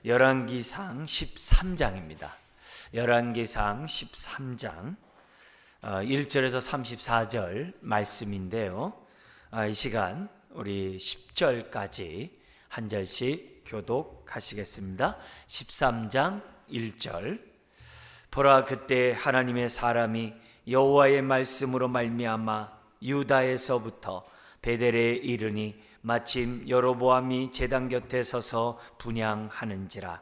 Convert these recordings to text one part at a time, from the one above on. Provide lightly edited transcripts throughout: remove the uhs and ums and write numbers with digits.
열왕기상 13장입니다. 열왕기상 13장 1절에서 34절 말씀인데요. 이 시간 우리 10절까지 한 절씩 교독하시겠습니다. 13장 1절. 보라, 그때 하나님의 사람이 여호와의 말씀으로 말미암아 유다에서부터 베델에 이르니 마침 여로보암이 제단 곁에 서서 분향하는지라.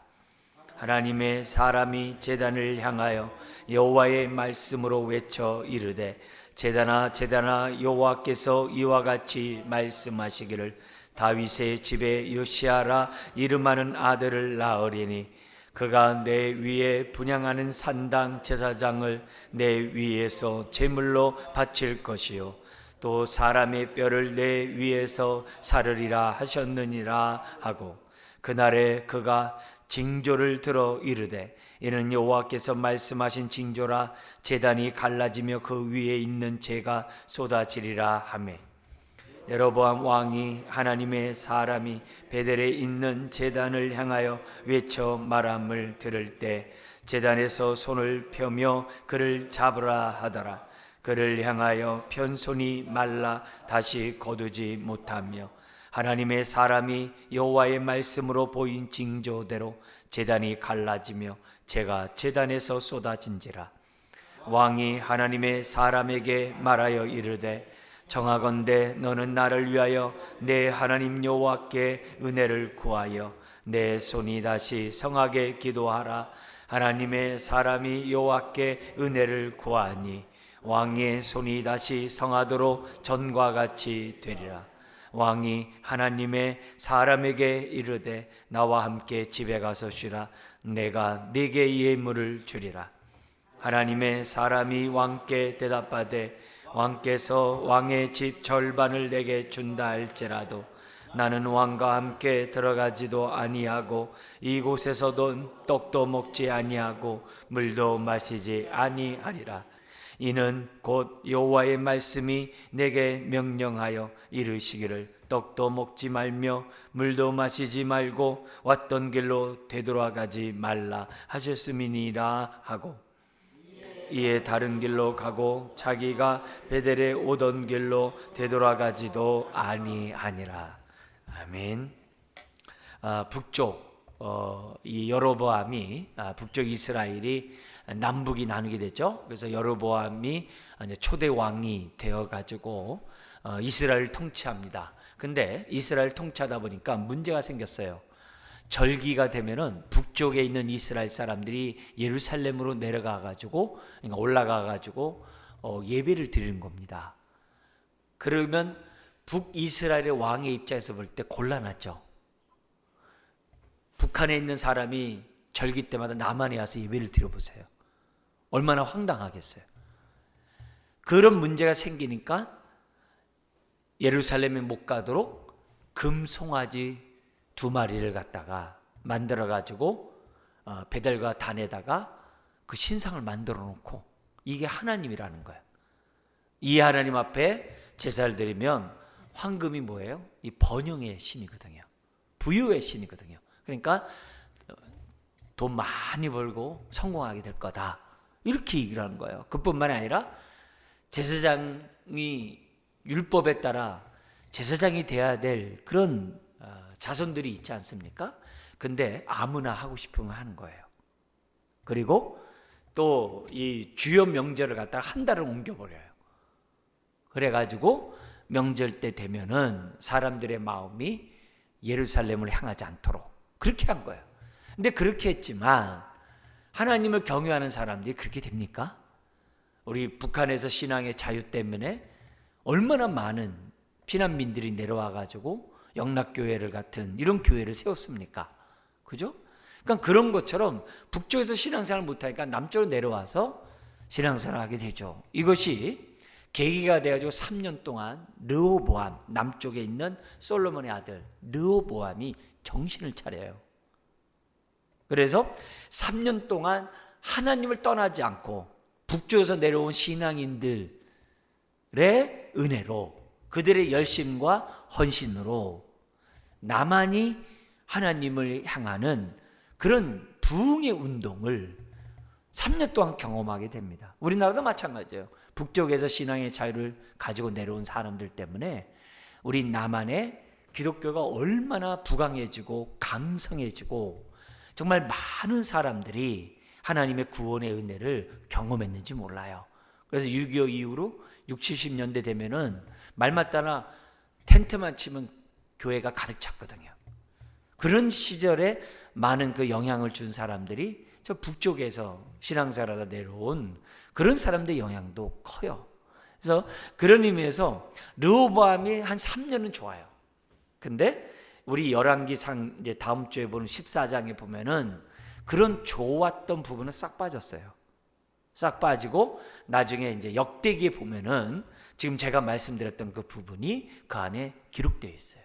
하나님의 사람이 제단을 향하여 여호와의 말씀으로 외쳐 이르되, 제단아 제단아, 여호와께서 이와 같이 말씀하시기를 다윗의 집에 요시아라 이름하는 아들을 낳으리니 그가 내 위에 분향하는 산당 제사장을 내 위에서 제물로 바칠 것이요 또 사람의 뼈를 내 위에서 사르리라 하셨느니라 하고, 그날에 그가 징조를 들어 이르되, 이는 여호와께서 말씀하신 징조라. 제단이 갈라지며 그 위에 있는 재가 쏟아지리라 하매, 여로보암 왕이 하나님의 사람이 베델에 있는 제단을 향하여 외쳐 말함을 들을 때 제단에서 손을 펴며 그를 잡으라 하더라. 그를 향하여 편 손이 말라 다시 거두지 못하며 하나님의 사람이 여호와의 말씀으로 보인 징조대로 제단이 갈라지며 재가 제단에서 쏟아진지라. 왕이 하나님의 사람에게 말하여 이르되, 정하건대 너는 나를 위하여 내 하나님 여호와께 은혜를 구하여 내 손이 다시 성하게 기도하라. 하나님의 사람이 여호와께 은혜를 구하니 왕의 손이 다시 성하도록 전과 같이 되리라. 왕이 하나님의 사람에게 이르되, 나와 함께 집에 가서 쉬라. 내가 네게 예물을 주리라. 하나님의 사람이 왕께 대답하되, 왕께서 왕의 집 절반을 내게 준다 할지라도 나는 왕과 함께 들어가지도 아니하고 이곳에서도 떡도 먹지 아니하고 물도 마시지 아니하리라. 이는 곧 여호와의 말씀이 내게 명령하여 이르시기를, 떡도 먹지 말며 물도 마시지 말고 왔던 길로 되돌아가지 말라 하셨음이니라 하고, 이에 다른 길로 가고 자기가 베델에 오던 길로 되돌아가지도 아니하니라. 아멘. 북쪽 이 여로보암이 북쪽 이스라엘이 남북이 나누게 됐죠. 그래서 여로보암이 초대 왕이 되어 가지고 이스라엘을 통치합니다. 근데 이스라엘 통치하다 보니까 문제가 생겼어요. 절기가 되면은 북쪽에 있는 이스라엘 사람들이 예루살렘으로 내려가 가지고, 그러니까 올라가 가지고 예배를 드리는 겁니다. 그러면 북이스라엘의 왕의 입장에서 볼 때 곤란하죠. 북한에 있는 사람이 절기 때마다 남한에 와서 예배를 드려보세요. 얼마나 황당하겠어요. 그런 문제가 생기니까 예루살렘에 못 가도록 금송아지 2마리를 갖다가 만들어 가지고 베델과 단에다가 그 신상을 만들어 놓고, 이게 하나님이라는 거예요. 이 하나님 앞에 제사를 드리면 황금이 뭐예요? 이 번영의 신이거든요. 부유의 신이거든요. 그러니까 돈 많이 벌고 성공하게 될 거다, 이렇게 얘기를 하는 거예요. 그뿐만이 아니라 제사장이 율법에 따라 제사장이 돼야 될 그런 자손들이 있지 않습니까? 근데 아무나 하고 싶으면 하는 거예요. 그리고 또 이 주요 명절을 갖다가 한 달을 옮겨버려요. 그래가지고 명절 때 되면은 사람들의 마음이 예루살렘을 향하지 않도록 그렇게 한 거예요. 근데 그렇게 했지만 하나님을 경외하는 사람들이 그렇게 됩니까? 우리 북한에서 신앙의 자유 때문에 얼마나 많은 피난민들이 내려와가지고 영락교회를 같은 이런 교회를 세웠습니까? 그죠? 그러니까 그런 것처럼 북쪽에서 신앙생활을 못하니까 남쪽으로 내려와서 신앙생활을 하게 되죠. 이것이 계기가 되어가지고 3년 동안 르호보암, 남쪽에 있는 솔로몬의 아들 르호보암이 정신을 차려요. 그래서 3년 동안 하나님을 떠나지 않고 북쪽에서 내려온 신앙인들의 은혜로, 그들의 열심과 헌신으로 나만이 하나님을 향하는 그런 부흥의 운동을 3년 동안 경험하게 됩니다. 우리나라도 마찬가지예요. 북쪽에서 신앙의 자유를 가지고 내려온 사람들 때문에 우리 남한의 기독교가 얼마나 부강해지고 강성해지고 정말 많은 사람들이 하나님의 구원의 은혜를 경험했는지 몰라요. 그래서 6.25 이후로 60, 70년대 되면은 말마따나 텐트만 치면 교회가 가득 찼거든요. 그런 시절에 많은 그 영향을 준 사람들이 저 북쪽에서 신앙생활하다 내려온 그런 사람들의 영향도 커요. 그래서 그런 의미에서 르호보암이 한 3년은 좋아요. 근데 우리 열왕기상 이제 다음 주에 보는 14장에 보면은 그런 좋았던 부분은 싹 빠졌어요. 싹 빠지고 나중에 이제 역대기에 보면은 지금 제가 말씀드렸던 그 부분이 그 안에 기록되어 있어요.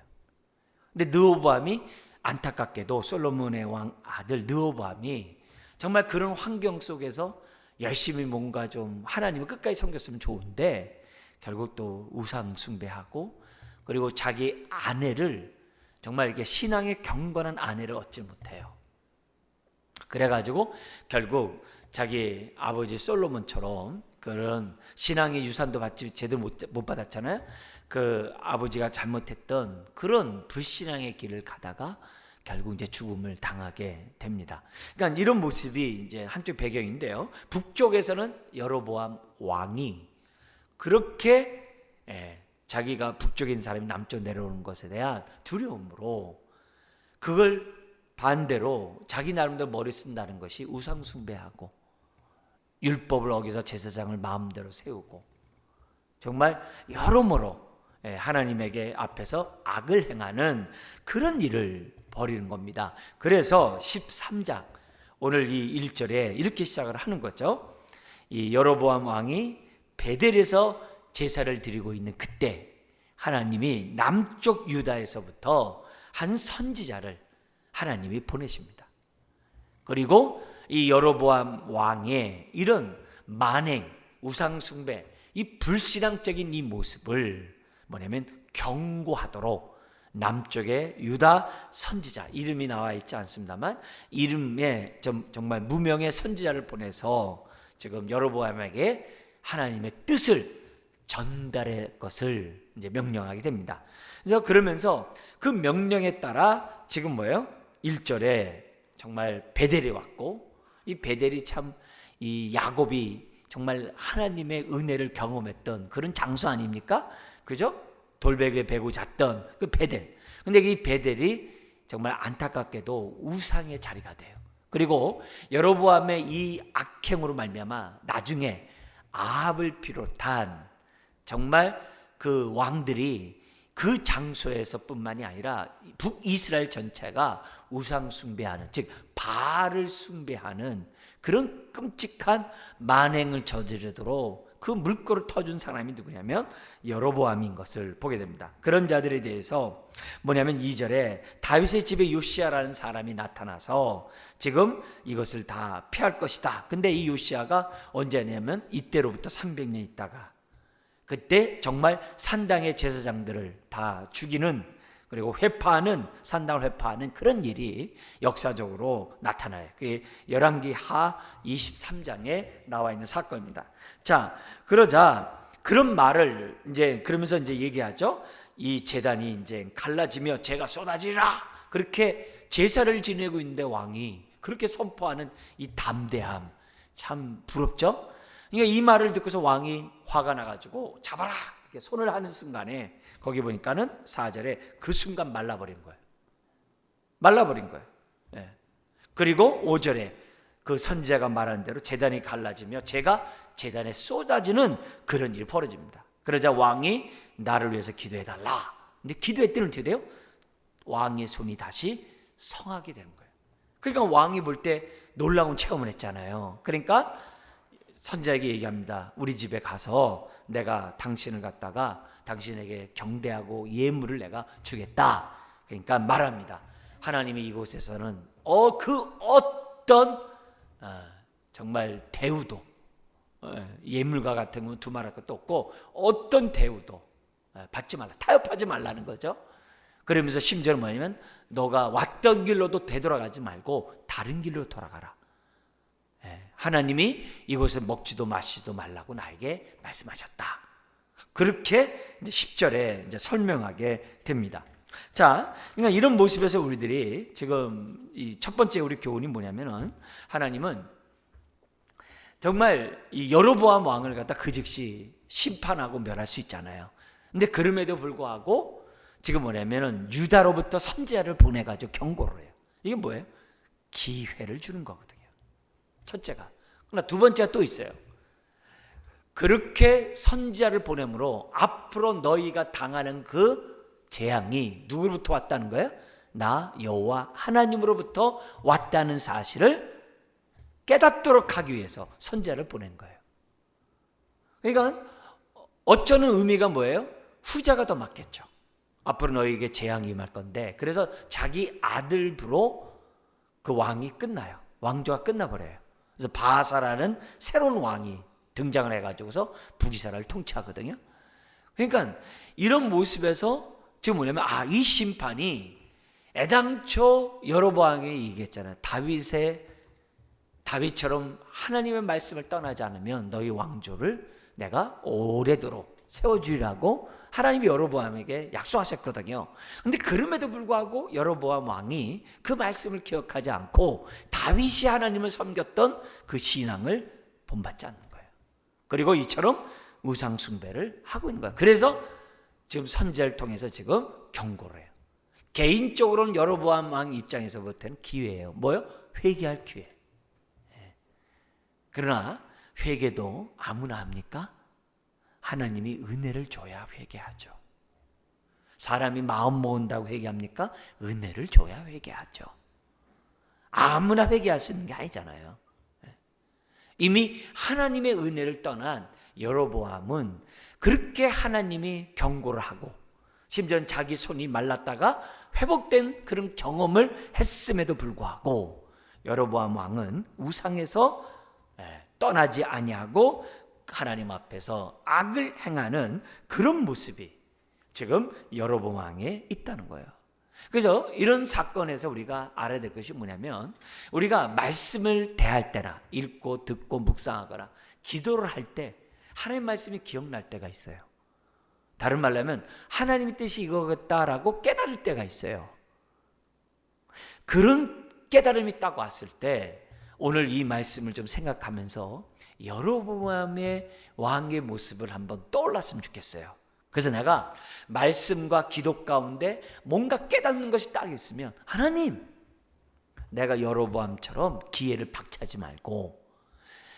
근데 르호보암이 안타깝게도 솔로몬의 왕 아들 르호보암이 정말 그런 환경 속에서 열심히 뭔가 좀 하나님을 끝까지 섬겼으면 좋은데 결국 또 우상 숭배하고 그리고 자기 아내를 정말 이렇게 신앙의 경건한 아내를 얻지 못해요. 그래가지고 결국 자기 아버지 솔로몬처럼 그런 신앙의 유산도 받지 제대로 못 받았잖아요. 그 아버지가 잘못했던 그런 불신앙의 길을 가다가 결국 이제 죽음을 당하게 됩니다. 그러니까 이런 모습이 이제 한쪽 배경인데요. 북쪽에서는 여로보암 왕이 그렇게 자기가 북쪽에 있는 사람이 남쪽 내려오는 것에 대한 두려움으로 그걸 반대로 자기 나름대로 머리 쓴다는 것이 우상 숭배하고 율법을 어겨서 제사장을 마음대로 세우고 정말 여러모로 하나님에게 앞에서 악을 행하는 그런 일을 벌이는 겁니다. 그래서 13장 오늘 이 1절에 이렇게 시작을 하는 거죠. 이 여로보암 왕이 베델에서 제사를 드리고 있는 그때 하나님이 남쪽 유다에서부터 한 선지자를 하나님이 보내십니다. 그리고 이 여로보암 왕의 이런 만행, 우상숭배, 이 불신앙적인 이 모습을 뭐냐면 경고하도록 남쪽의 유다 선지자, 이름이 나와 있지 않습니다만 이름에 정말 무명의 선지자를 보내서 지금 여로보암에게 하나님의 뜻을 전달할 것을 이제 명령하게 됩니다. 그래서 그러면서 그 명령에 따라 지금 뭐예요? 1절에 정말 베델이 왔고 이 베델이 참 이 야곱이 정말 하나님의 은혜를 경험했던 그런 장소 아닙니까? 그죠? 돌베개 베고 잤던 그 베델. 근데 이 베델이 정말 안타깝게도 우상의 자리가 돼요. 그리고 여로보암의 이 악행으로 말미암아 나중에 아합을 비롯한 정말 그 왕들이 그 장소에서뿐만이 아니라 북이스라엘 전체가 우상 숭배하는, 즉 바알을 숭배하는 그런 끔찍한 만행을 저지르도록 그 물꼬를 터준 사람이 누구냐면 여로보암인 것을 보게 됩니다. 그런 자들에 대해서 뭐냐면 2절에 다윗의 집에 요시야라는 사람이 나타나서 지금 이것을 다 피할 것이다. 근데 이 요시야가 언제냐면 이때로부터 300년 있다가 그때 정말 산당의 제사장들을 다 죽이는, 그리고 회파하는, 산당을 회파하는 그런 일이 역사적으로 나타나요. 그게 열왕기하 23장에 나와 있는 사건입니다. 자, 그러자 그런 말을 이제 그러면서 이제 얘기하죠. 이 제단이 이제 갈라지며 재가 쏟아지라, 그렇게 제사를 지내고 있는데 왕이 그렇게 선포하는 이 담대함 참 부럽죠. 그러니까 이 말을 듣고서 왕이 화가 나가지고 잡아라 이렇게 손을 하는 순간에 거기 보니까는 4절에 그 순간 말라버린 거예요. 말라버린 거예요. 예. 그리고 5절에 그 선지자가 말한 대로 제단이 갈라지며 재가 제단에 쏟아지는 그런 일이 벌어집니다. 그러자 왕이 나를 위해서 기도해달라. 근데 기도했더니 어떻게 돼요? 왕의 손이 다시 성하게 되는 거예요. 그러니까 왕이 볼 때 놀라운 체험을 했잖아요. 그러니까 선지자에게 얘기합니다. 우리 집에 가서 내가 당신을 갖다가 당신에게 경대하고 예물을 내가 주겠다. 그러니까 말합니다. 하나님이 이곳에서는 그 어떤 정말 대우도 예물과 같은 건 두말할 것도 없고 어떤 대우도 받지 말라, 타협하지 말라는 거죠. 그러면서 심지어는 뭐냐면 너가 왔던 길로도 되돌아가지 말고 다른 길로 돌아가라. 하나님이 이곳에 먹지도 마시지도 말라고 나에게 말씀하셨다. 그렇게 이제 10절에 이제 설명하게 됩니다. 자, 그러니까 이런 모습에서 우리들이 지금 이 첫 번째 우리 교훈이 뭐냐면은 하나님은 정말 이 여로보암 왕을 갖다 그 즉시 심판하고 멸할 수 있잖아요. 근데 그럼에도 불구하고 지금 뭐냐면은 유다로부터 선지자를 보내가지고 경고를 해요. 이게 뭐예요? 기회를 주는 거거든요. 첫째가. 그러나 두 번째가 또 있어요. 그렇게 선지자를 보내므로 앞으로 너희가 당하는 그 재앙이 누구로부터 왔다는 거예요? 나 여호와 하나님으로부터 왔다는 사실을 깨닫도록 하기 위해서 선지자를 보낸 거예요. 그러니까 어쩌는 의미가 뭐예요? 후자가 더 맞겠죠. 앞으로 너희에게 재앙이 임할 건데, 그래서 자기 아들부로 그 왕이 끝나요. 왕조가 끝나버려요. 그래서 바하사라는 새로운 왕이 등장을 해가지고서 북이스라엘을 통치하거든요. 그러니까 이런 모습에서 지금 뭐냐면 이 심판이 애당초 여로보암이 얘기했잖아요. 다윗처럼 하나님의 말씀을 떠나지 않으면 너희 왕조를 내가 오래도록 세워주리라고 하나님이 여로보암에게 약속하셨거든요. 근데 그럼에도 불구하고 여로보암 왕이 그 말씀을 기억하지 않고 다윗이 하나님을 섬겼던 그 신앙을 본받지 않는 거예요. 그리고 이처럼 우상 숭배를 하고 있는 거예요. 그래서 지금 선지자를 통해서 지금 경고를 해요. 개인적으로는 여로보암 왕 입장에서부터는 기회예요. 뭐요? 회개할 기회. 그러나 회개도 아무나 합니까? 하나님이 은혜를 줘야 회개하죠. 사람이 마음 모은다고 회개합니까? 은혜를 줘야 회개하죠. 아무나 회개할 수 있는 게 아니잖아요. 이미 하나님의 은혜를 떠난 여로보암은 그렇게 하나님이 경고를 하고 심지어는 자기 손이 말랐다가 회복된 그런 경험을 했음에도 불구하고 여로보암 왕은 우상에서 떠나지 아니하고 하나님 앞에서 악을 행하는 그런 모습이 지금 여로보암 왕에 있다는 거예요. 그래서 이런 사건에서 우리가 알아야 될 것이 뭐냐면 우리가 말씀을 대할 때나 읽고 듣고 묵상하거나 기도를 할 때 하나님 말씀이 기억날 때가 있어요. 다른 말로 하면 하나님의 뜻이 이거겠다라고 깨달을 때가 있어요. 그런 깨달음이 딱 왔을 때 오늘 이 말씀을 좀 생각하면서 여로보암의 왕의 모습을 한번 떠올랐으면 좋겠어요. 그래서 내가 말씀과 기도 가운데 뭔가 깨닫는 것이 딱 있으면 하나님, 내가 여로보암처럼 기회를 박차지 말고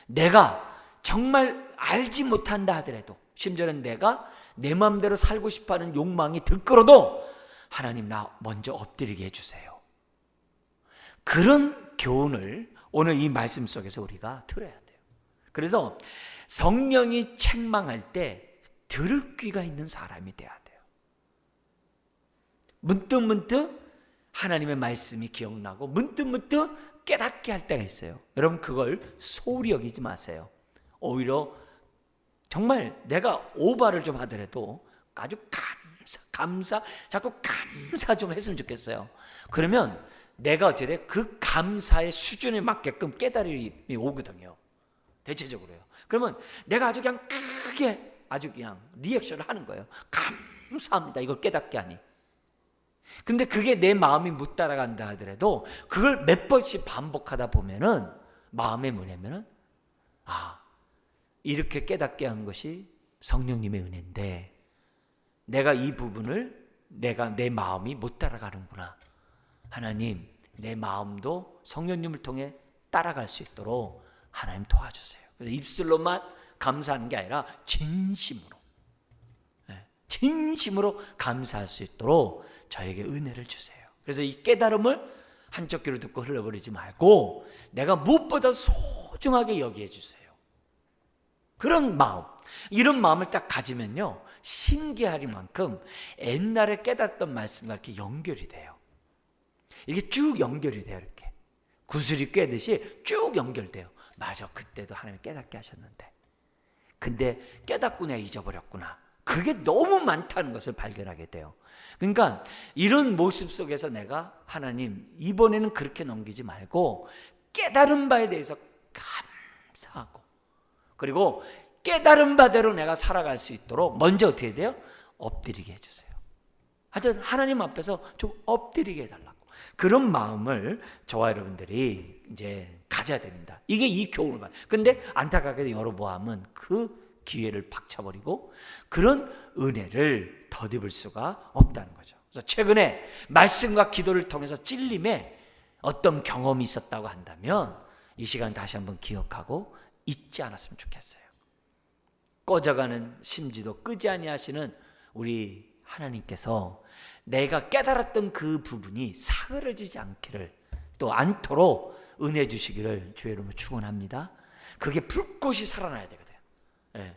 내가 정말 알지 못한다 하더라도 심지어는 내가 내 마음대로 살고 싶어하는 욕망이 들끓어도 하나님 나 먼저 엎드리게 해주세요. 그런 교훈을 오늘 이 말씀 속에서 우리가 들어야 돼요. 그래서 성령이 책망할 때 들을 귀가 있는 사람이 돼야 돼요. 문득문득 하나님의 말씀이 기억나고 문득문득 깨닫게 할 때가 있어요. 여러분 그걸 소홀히 여기지 마세요. 오히려 정말 내가 오바를 좀 하더라도 아주 자꾸 감사 좀 했으면 좋겠어요. 그러면 내가 어떻게 돼? 그 감사의 수준에 맞게끔 깨달음이 오거든요. 대체적으로요. 그러면 내가 아주 그냥 크게 아주 그냥 리액션을 하는 거예요. 감사합니다. 이걸 깨닫게 하니. 근데 그게 내 마음이 못 따라간다 하더라도 그걸 몇 번씩 반복하다 보면은 마음에 뭐냐면은 이렇게 깨닫게 한 것이 성령님의 은혜인데 내가 이 부분을 내 마음이 못 따라가는구나. 하나님, 내 마음도 성령님을 통해 따라갈 수 있도록 하나님 도와주세요. 그래서 입술로만 감사하는 게 아니라 진심으로 감사할 수 있도록 저에게 은혜를 주세요. 그래서 이 깨달음을 한쪽 귀로 듣고 흘러버리지 말고 내가 무엇보다 소중하게 여기해 주세요. 그런 마음, 이런 마음을 딱 가지면요 신기할 만큼 옛날에 깨닫던 말씀과 이렇게 연결이 돼요. 이게 쭉 연결이 돼요. 이렇게 구슬이 꿰듯이 쭉 연결돼요. 맞아, 그때도 하나님이 깨닫게 하셨는데 근데 깨닫고 내가 잊어버렸구나. 그게 너무 많다는 것을 발견하게 돼요. 그러니까 이런 모습 속에서 내가 하나님 이번에는 그렇게 넘기지 말고 깨달은 바에 대해서 감사하고, 그리고 깨달은 바대로 내가 살아갈 수 있도록 먼저 어떻게 해야 돼요? 엎드리게 해주세요. 하여튼 하나님 앞에서 좀 엎드리게 해달라고, 그런 마음을 저와 여러분들이 이제 가져야 됩니다. 이게 이 교훈을 봐요. 근데 안타깝게도 여로보암은 그 기회를 박차버리고 그런 은혜를 덧입을 수가 없다는 거죠. 그래서 최근에 말씀과 기도를 통해서 찔림에 어떤 경험이 있었다고 한다면 이 시간 다시 한번 기억하고 잊지 않았으면 좋겠어요. 꺼져가는 심지도 끄지 아니하시는 우리 하나님께서 내가 깨달았던 그 부분이 사그러지지 않기를, 또 않도록 은혜 주시기를 주의 이름으로 축원합니다. 그게 불꽃이 살아나야 되거든요. 예.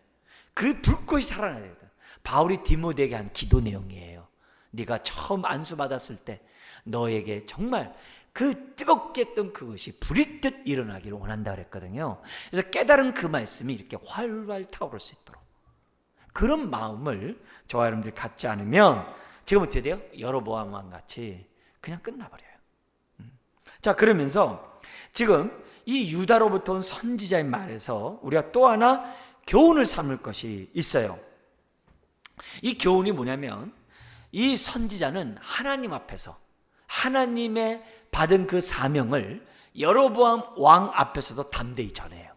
그 불꽃이 살아나야 되거든. 바울이 디모데에게 한 기도 내용이에요. 네가 처음 안수받았을 때 너에게 정말 그 뜨겁게 했던 그것이 불이 듯 일어나기를 원한다 그랬거든요. 그래서 깨달은 그 말씀이 이렇게 활활 타오를 수 있도록, 그런 마음을 저와 여러분들이 갖지 않으면 지금 어떻게 돼요? 여로보암과 같이 그냥 끝나버려요. 자, 그러면서 지금 이 유다로부터 온 선지자의 말에서 우리가 또 하나 교훈을 삼을 것이 있어요. 이 교훈이 뭐냐면, 이 선지자는 하나님 앞에서 하나님의 받은 그 사명을 여로보암 왕 앞에서도 담대히 전해요.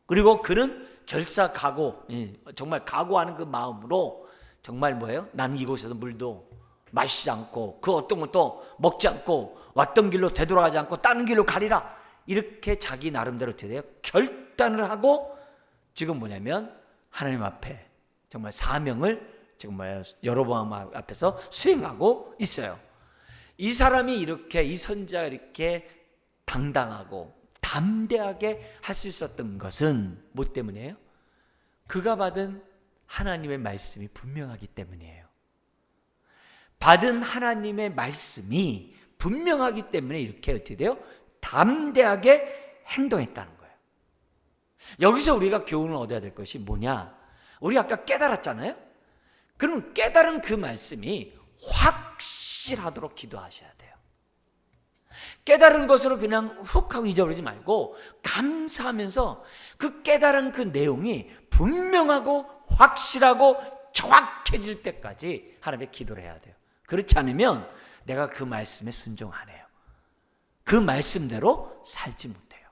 그리고 그는 결사각오, 정말 각오하는 그 마음으로 정말 뭐예요? 나는 이곳에서 물도 마시지 않고 그 어떤 것도 먹지 않고 왔던 길로 되돌아가지 않고 다른 길로 가리라, 이렇게 자기 나름대로 어떻게 돼요? 결단을 하고 지금 뭐냐면 하나님 앞에 정말 사명을 지금 뭐예요? 여로보암 앞에서 수행하고 있어요. 이 사람이 이렇게, 이 선지자가 이렇게 당당하고 담대하게 할 수 있었던 것은 뭐 때문이에요? 그가 받은 하나님의 말씀이 분명하기 때문이에요. 받은 하나님의 말씀이 분명하기 때문에 이렇게 어떻게 돼요? 담대하게 행동했다는 거예요. 여기서 우리가 교훈을 얻어야 될 것이 뭐냐? 우리 아까 깨달았잖아요? 그럼 깨달은 그 말씀이 확실하도록 기도하셔야 돼요. 깨달은 것으로 그냥 훅 하고 잊어버리지 말고 감사하면서 그 깨달은 그 내용이 분명하고 확실하고 정확해질 때까지 하나님께 기도를 해야 돼요. 그렇지 않으면 내가 그 말씀에 순종 안 해요. 그 말씀대로 살지 못해요.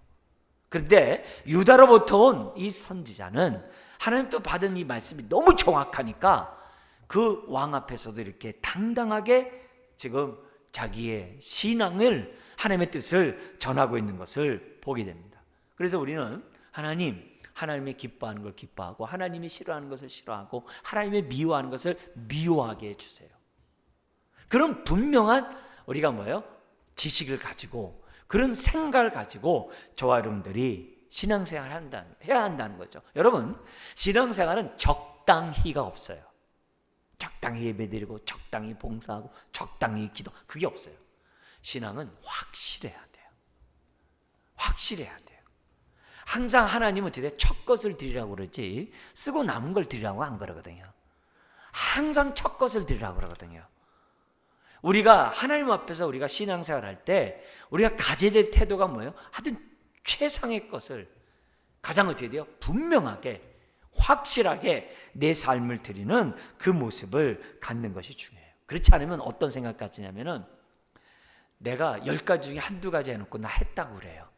그런데 유다로부터 온 이 선지자는 하나님 또 받은 이 말씀이 너무 정확하니까 그 왕 앞에서도 이렇게 당당하게 지금 자기의 신앙을, 하나님의 뜻을 전하고 있는 것을 보게 됩니다. 그래서 우리는 하나님이 기뻐하는 걸 기뻐하고 하나님이 싫어하는 것을 싫어하고 하나님이 미워하는 것을 미워하게 해주세요. 그런 분명한 우리가 뭐예요? 지식을 가지고 그런 생각을 가지고 저와 여러분들이 신앙생활을 해야 한다는 거죠. 여러분, 신앙생활은 적당히가 없어요. 적당히 예배드리고 적당히 봉사하고 적당히 기도, 그게 없어요. 신앙은 확실해야 돼요. 확실해야 돼요. 항상 하나님은 어떻게 돼요? 첫 것을 드리라고 그러지 쓰고 남은 걸 드리라고 안 그러거든요. 항상 첫 것을 드리라고 그러거든요. 우리가 하나님 앞에서 우리가 신앙생활할 때 우리가 가져야 될 태도가 뭐예요? 하여튼 최상의 것을 가장 어떻게 돼요? 분명하게 확실하게 내 삶을 드리는 그 모습을 갖는 것이 중요해요. 그렇지 않으면 어떤 생각 같으냐면은 내가 10가지 중에 한두 가지 해놓고 나 했다고 그래요.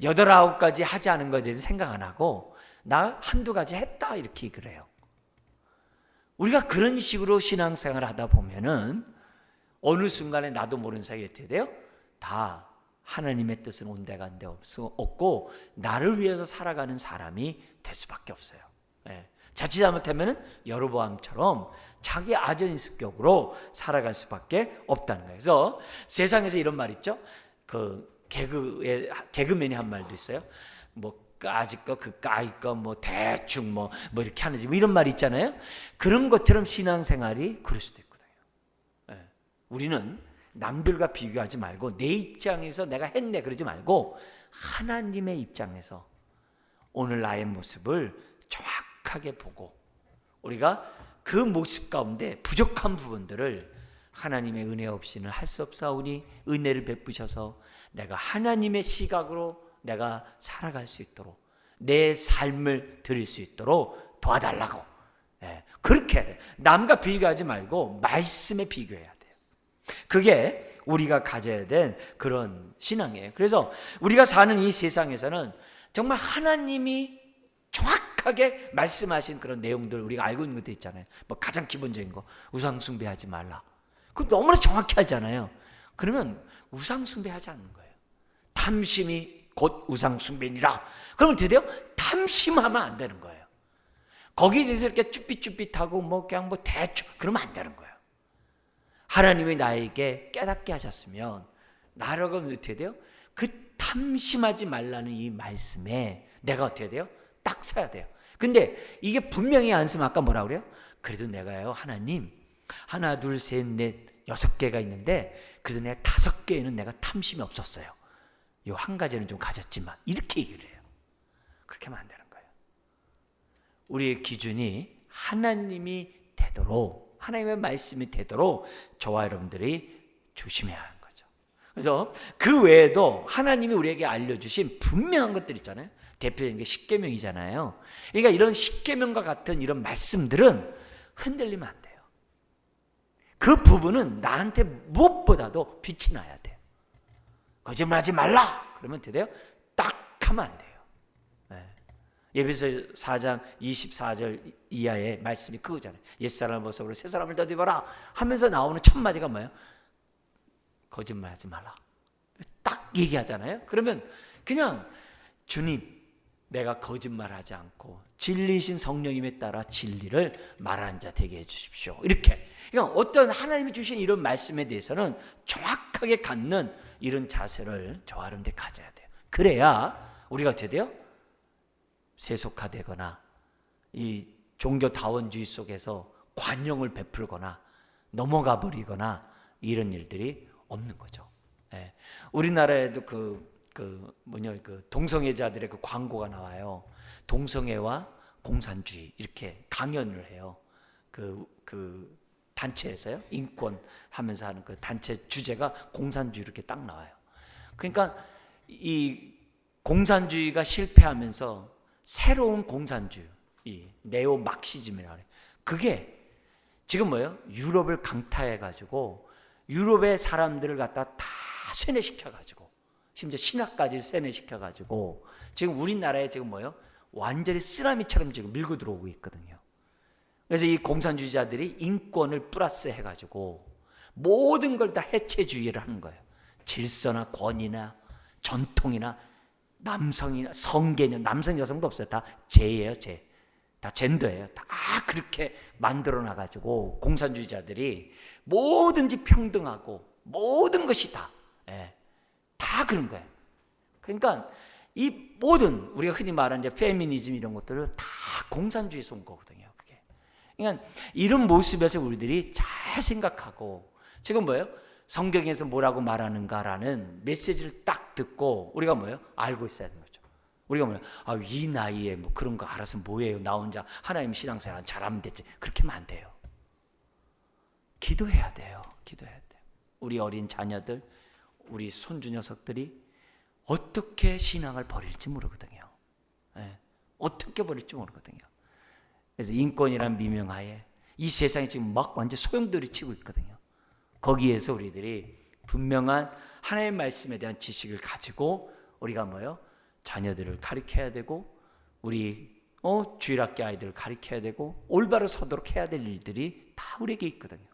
8, 9가지 하지 않은 것에 대해서 생각 안 하고 나 한두 가지 했다 이렇게 그래요. 우리가 그런 식으로 신앙생활을 하다 보면은 어느 순간에 나도 모르는 사이에 어떻게 돼요? 다 하나님의 뜻은 온데간데 없고 나를 위해서 살아가는 사람이 될 수밖에 없어요. 자칫 잘못하면 여로보암처럼 자기 아전인수격으로 살아갈 수밖에 없다는 거예요. 그래서 세상에서 이런 말 있죠. 그 개그맨이 한 말도 있어요. 뭐 까짓 거, 그 까이 거, 뭐 대충 뭐 이렇게 하는지 뭐 이런 말이 있잖아요. 그런 것처럼 신앙생활이 그럴 수도 있거든요. 우리는 남들과 비교하지 말고 내 입장에서 내가 했네 그러지 말고 하나님의 입장에서 오늘 나의 모습을 정확하게 보고 우리가 그 모습 가운데 부족한 부분들을 하나님의 은혜 없이는 할 수 없사오니 은혜를 베푸셔서 내가 하나님의 시각으로 내가 살아갈 수 있도록 내 삶을 드릴 수 있도록 도와달라고. 그렇게 해야 돼. 남과 비교하지 말고 말씀에 비교해야 돼요. 그게 우리가 가져야 될 그런 신앙이에요. 그래서 우리가 사는 이 세상에서는 정말 하나님이 정확하게 말씀하신 그런 내용들 우리가 알고 있는 것도 있잖아요. 뭐 가장 기본적인 거 우상 숭배하지 말라. 그럼 너무나 정확히 알잖아요. 그러면 우상 숭배하지 않는 거예요. 탐심이 곧 우상 숭배니라. 그러면 드디어 탐심하면 안 되는 거예요. 거기에 대해서 이렇게 쭈삣쭈삣하고 뭐 그냥 뭐 대충 그러면 안 되는 거예요. 하나님이 나에게 깨닫게 하셨으면 나라고 어떻게 돼요? 그 탐심하지 말라는 이 말씀에 내가 어떻게 돼요? 딱 서야 돼요. 근데 이게 분명히 안 쓰면 아까 뭐라 그래요? 그래도 내가요 하나님 하나 둘 셋 넷 6개가 있는데 그래도 내가 5개에는 내가 탐심이 없었어요. 요 한 가지는 좀 가졌지만 이렇게 얘기를 해요. 그렇게 하면 안 되는 거예요. 우리의 기준이 하나님이 되도록 하나님의 말씀이 되도록 저와 여러분들이 조심해야 하는 거죠. 그래서 그 외에도 하나님이 우리에게 알려주신 분명한 것들 있잖아요. 대표적인 게 십계명이잖아요. 그러니까 이런 십계명과 같은 이런 말씀들은 흔들리면 안 돼요. 그 부분은 나한테 무엇보다도 빛이 나야 돼요. 거짓말하지 말라. 그러면 돼요? 딱 하면 안 돼요. 에베소 4장 24절 이하의 말씀이 그거잖아요. 옛사람을 벗어버리고 새사람을 덧입어라 하면서 나오는 첫 마디가 뭐예요? 거짓말하지 말라. 딱 얘기하잖아요. 그러면 그냥 주님 내가 거짓말하지 않고 진리이신 성령님에 따라 진리를 말하는 자 되게 해주십시오. 이렇게 그러니까 어떤 하나님이 주신 이런 말씀에 대해서는 정확하게 갖는 이런 자세를 저와 여러분들이 가져야 돼요. 그래야 우리가 어떻게 돼요? 세속화되거나 이 종교다원주의 속에서 관용을 베풀거나 넘어가 버리거나 이런 일들이 없는 거죠. 우리나라에도 그 동성애자들의 그 광고가 나와요. 동성애와 공산주의 이렇게 강연을 해요. 그 단체에서요. 인권 하면서 하는 그 단체 주제가 공산주의 이렇게 딱 나와요. 그러니까 이 공산주의가 실패하면서 새로운 공산주의, 이 네오 막시즘이라고 해요. 그게 지금 뭐예요? 유럽을 강타해가지고 유럽의 사람들을 갖다 다 세뇌시켜가지고 심지어 신학까지 세뇌시켜가지고 지금 우리나라에 지금 뭐예요? 완전히 쓰나미처럼 지금 밀고 들어오고 있거든요. 그래서 이 공산주의자들이 인권을 플러스 해가지고 모든 걸 다 해체주의를 하는 거예요. 질서나 권위나 전통이나 남성이나 성개념, 남성 여성도 없어요. 다 죄예요, 죄. 다 젠더예요. 다 그렇게 만들어 놔가지고 공산주의자들이 뭐든지 평등하고 모든 것이 다 그런 거예요. 그러니까 이 모든 우리가 흔히 말하는 이제 페미니즘 이런 것들을 다 공산주의에서 온 거거든요. 그게. 그러니까 이런 모습에서 우리들이 잘 생각하고 지금 뭐예요? 성경에서 뭐라고 말하는가라는 메시지를 딱 듣고 우리가 뭐예요? 알고 있어야 되는 거죠. 우리가 뭐예요? 이 나이에 뭐 그런 거 알아서 뭐예요? 나 혼자 하나님 신앙생활 잘하면 됐지. 그렇게 하면 안 돼요. 기도해야 돼요. 기도해야 돼요. 우리 어린 자녀들, 우리 손주 녀석들이 어떻게 신앙을 버릴지 모르거든요. 어떻게 버릴지 모르거든요. 그래서 인권이란 미명하에 이 세상이 지금 막 완전 소용돌이 치고 있거든요. 거기에서 우리들이 분명한 하나님의 말씀에 대한 지식을 가지고 우리가 뭐예요? 자녀들을 가르쳐야 되고 우리 주일학교 아이들을 가르쳐야 되고 올바로 서도록 해야 될 일들이 다 우리에게 있거든요.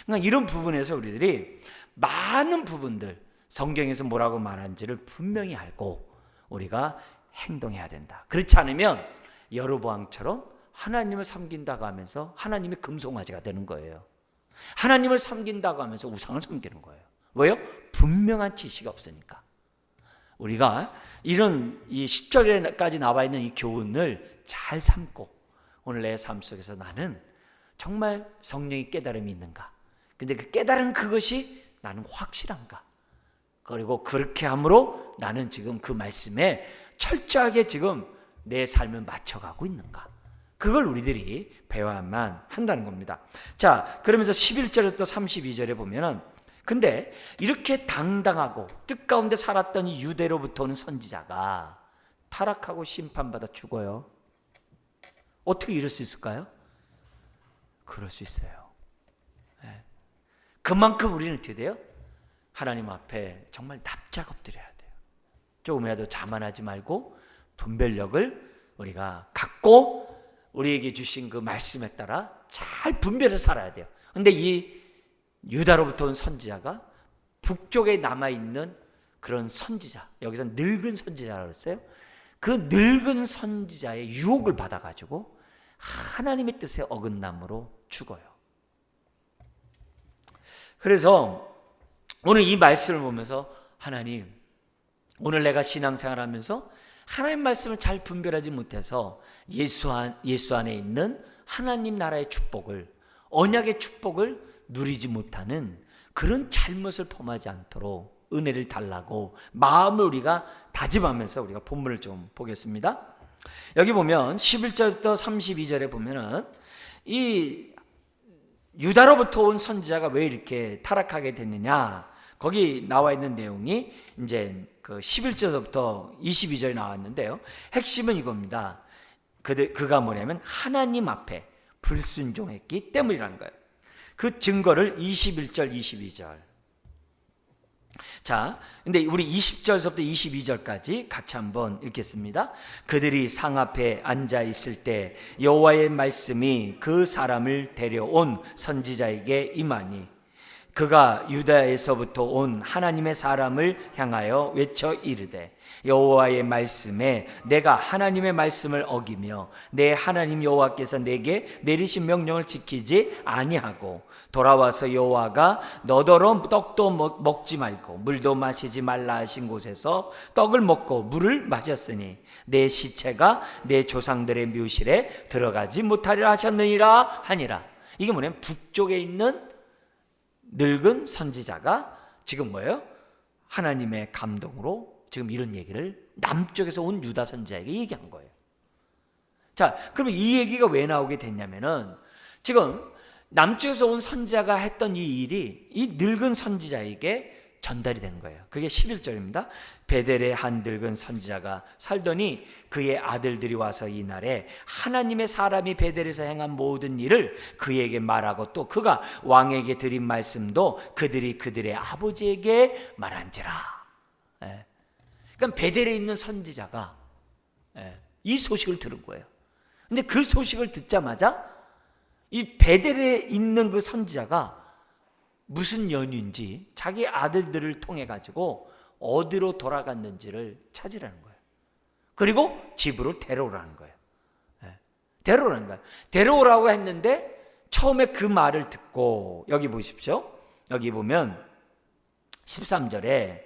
그러니까 이런 부분에서 우리들이 많은 부분들 성경에서 뭐라고 말하는지를 분명히 알고 우리가 행동해야 된다. 그렇지 않으면 여로보암처럼 하나님을 섬긴다고 하면서 하나님이 금송아지가 되는 거예요. 하나님을 섬긴다고 하면서 우상을 섬기는 거예요. 왜요? 분명한 지식이 없으니까. 우리가 이런 이 10절에까지 나와 있는 이 교훈을 잘 삼고 오늘 내 삶 속에서 나는 정말 성령의 깨달음이 있는가? 근데 그 깨달은 그것이 나는 확실한가? 그리고 그렇게 함으로 나는 지금 그 말씀에 철저하게 지금 내 삶을 맞춰가고 있는가? 그걸 우리들이 배워야만 한다는 겁니다. 자, 그러면서 11절부터 32절에 보면은 근데 이렇게 당당하고 뜻가운데 살았던 이 유대로부터 오는 선지자가 타락하고 심판받아 죽어요. 어떻게 이럴 수 있을까요? 그럴 수 있어요. 네. 그만큼 우리는 어떻게 돼요? 하나님 앞에 정말 납작 엎드려야 돼요. 조금이라도 자만하지 말고 분별력을 우리가 갖고 우리에게 주신 그 말씀에 따라 잘 분별해서 살아야 돼요. 근데 이 유다로부터 온 선지자가 북쪽에 남아있는 그런 선지자, 여기서 늙은 선지자라고 했어요. 그 늙은 선지자의 유혹을 받아가지고 하나님의 뜻에 어긋남으로 죽어요. 그래서 오늘 이 말씀을 보면서 하나님, 오늘 내가 신앙생활하면서 하나님 말씀을 잘 분별하지 못해서 예수 안에 있는 하나님 나라의 축복을, 언약의 축복을 누리지 못하는 그런 잘못을 범하지 않도록 은혜를 달라고 마음을 우리가 다짐하면서 우리가 본문을 좀 보겠습니다. 여기 보면 11절부터 32절에 보면은 이 유다로부터 온 선지자가 왜 이렇게 타락하게 됐느냐, 거기 나와 있는 내용이 이제 그 11절부터 22절에 나왔는데요. 핵심은 이겁니다. 그가 뭐냐면 하나님 앞에 불순종했기 때문이라는 거예요. 그 증거를 21절, 22절. 자, 근데 우리 20절부터 22절까지 같이 한번 읽겠습니다. 그들이 상 앞에 앉아 있을 때 여호와의 말씀이 그 사람을 데려온 선지자에게 임하니 그가 유다에서부터 온 하나님의 사람을 향하여 외쳐 이르되 여호와의 말씀에 내가 하나님의 말씀을 어기며 내 하나님 여호와께서 내게 내리신 명령을 지키지 아니하고 돌아와서 여호와가 너더러 떡도 먹지 말고 물도 마시지 말라 하신 곳에서 떡을 먹고 물을 마셨으니 내 시체가 내 조상들의 묘실에 들어가지 못하리라 하셨느니라 하니라. 이게 뭐냐면 북쪽에 있는 늙은 선지자가 지금 뭐예요? 하나님의 감동으로 지금 이런 얘기를 남쪽에서 온 유다 선지자에게 얘기한 거예요. 자, 그러면 이 얘기가 왜 나오게 됐냐면은 지금 남쪽에서 온 선지자가 했던 이 일이 이 늙은 선지자에게 전달이 된 거예요. 그게 11절입니다. 베델의 한 늙은 선지자가 살더니 그의 아들들이 와서 이날에 하나님의 사람이 베델에서 행한 모든 일을 그에게 말하고 또 그가 왕에게 드린 말씀도 그들이 그들의 아버지에게 말한지라. 그러니까 베델에 있는 선지자가 이 소식을 들은 거예요. 근데 그 소식을 듣자마자 이 베델에 있는 그 선지자가 무슨 연유인지 자기 아들들을 통해 가지고 어디로 돌아갔는지를 찾으라는 거예요. 그리고 집으로 데려오라는 거예요. 데려오라는 거예요. 데려오라고 했는데 처음에 그 말을 듣고 여기 보십시오. 여기 보면 13절에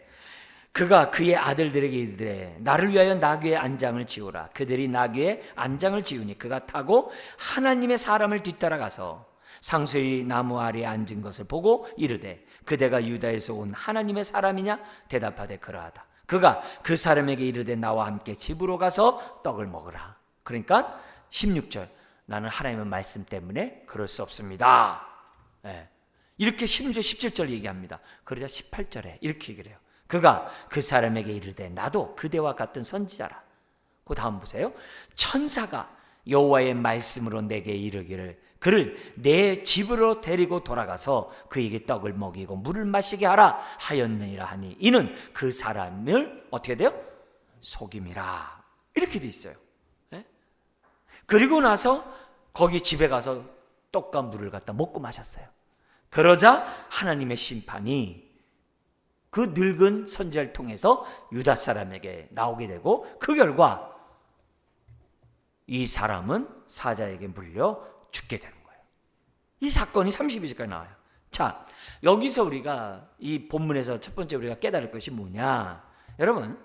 그가 그의 아들들에게 이르되 나를 위하여 나귀의 안장을 지우라. 그들이 나귀의 안장을 지우니 그가 타고 하나님의 사람을 뒤따라가서 상수리 나무 아래에 앉은 것을 보고 이르되 그대가 유다에서 온 하나님의 사람이냐? 대답하되 그러하다. 그가 그 사람에게 이르되 나와 함께 집으로 가서 떡을 먹으라. 그러니까 16절 나는 하나님의 말씀 때문에 그럴 수 없습니다. 이렇게 17절 얘기합니다. 그러자 18절에 이렇게 얘기를 해요. 그가 그 사람에게 이르되 나도 그대와 같은 선지자라. 그 다음 보세요. 천사가 여호와의 말씀으로 내게 이르기를 그를 내 집으로 데리고 돌아가서 그에게 떡을 먹이고 물을 마시게 하라 하였느니라 하니 이는 그 사람을 어떻게 돼요? 속임이라. 이렇게 돼 있어요. 그리고 나서 거기 집에 가서 떡과 물을 갖다 먹고 마셨어요. 그러자 하나님의 심판이 그 늙은 선지자를 통해서 유다 사람에게 나오게 되고 그 결과 이 사람은 사자에게 물려 죽게 되는 거예요. 이 사건이 32절까지 나와요. 자, 여기서 우리가 이 본문에서 첫 번째 우리가 깨달을 것이 뭐냐? 여러분,